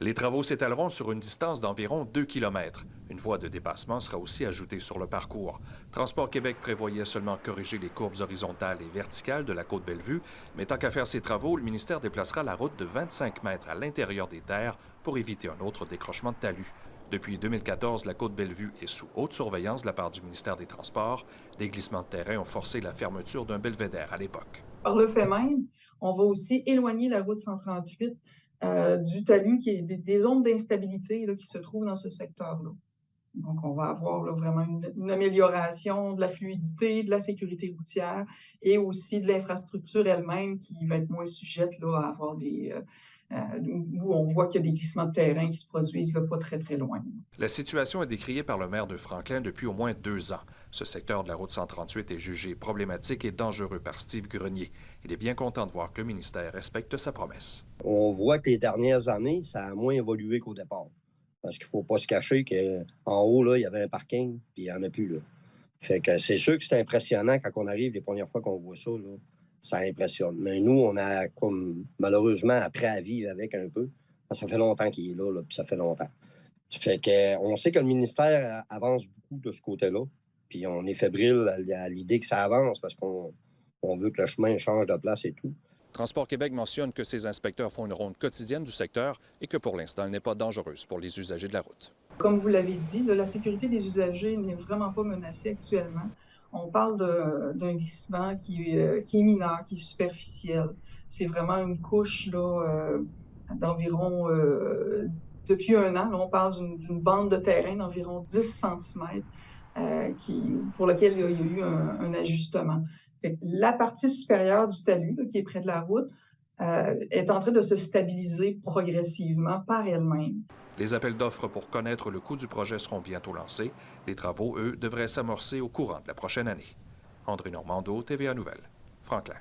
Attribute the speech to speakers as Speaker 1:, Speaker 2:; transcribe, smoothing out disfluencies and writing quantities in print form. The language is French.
Speaker 1: Les travaux s'étaleront sur une distance d'environ 2 km. Une voie de dépassement sera aussi ajoutée sur le parcours. Transport Québec prévoyait seulement corriger les courbes horizontales et verticales de la côte Bellevue, mais tant qu'à faire ces travaux, le ministère déplacera la route de 25 mètres à l'intérieur des terres pour éviter un autre décrochement de talus. Depuis 2014, la côte Bellevue est sous haute surveillance de la part du ministère des Transports. Des glissements de terrain ont forcé la fermeture d'un belvédère à l'époque.
Speaker 2: Par le fait même, on va aussi éloigner la route 138 du talus, qui est des zones d'instabilité là, qui se trouvent dans ce secteur-là. Donc, on va avoir là, vraiment une amélioration de la fluidité, de la sécurité routière et aussi de l'infrastructure elle-même qui va être moins sujette là, à avoir où on voit qu'il y a des glissements de terrain qui se produisent là, pas très, très loin.
Speaker 1: La situation est décriée par le maire de Franklin depuis au moins 2 ans. Ce secteur de la route 138 est jugé problématique et dangereux par Steve Grenier. Il est bien content de voir que le ministère respecte sa promesse.
Speaker 3: On voit que les dernières années, ça a moins évolué qu'au départ. Parce qu'il ne faut pas se cacher qu'en haut, là, il y avait un parking, puis il n'y en a plus. Là. Fait que c'est sûr que c'est impressionnant quand on arrive les premières fois qu'on voit ça. Là, ça impressionne. Mais nous, on a comme malheureusement appris à vivre avec un peu. Ça fait longtemps qu'il est là, puis ça fait longtemps. Fait que, on sait que le ministère avance beaucoup de ce côté-là. Puis on est fébrile à l'idée que ça avance parce qu'on veut que le chemin change de place et tout.
Speaker 1: Transport Québec mentionne que ses inspecteurs font une ronde quotidienne du secteur et que pour l'instant, elle n'est pas dangereuse pour les usagers de la route.
Speaker 2: Comme vous l'avez dit, là, la sécurité des usagers n'est vraiment pas menacée actuellement. On parle d'un glissement qui est mineur, qui est superficiel. C'est vraiment une couche là, d'environ, depuis un an, là, on parle d'une bande de terrain d'environ 10 cm pour laquelle il y a eu un ajustement. Fait que la partie supérieure du talus, là, qui est près de la route, est en train de se stabiliser progressivement par elle-même.
Speaker 1: Les appels d'offres pour connaître le coût du projet seront bientôt lancés. Les travaux, eux, devraient s'amorcer au courant de la prochaine année. André Normando, TVA Nouvelles, Franklin.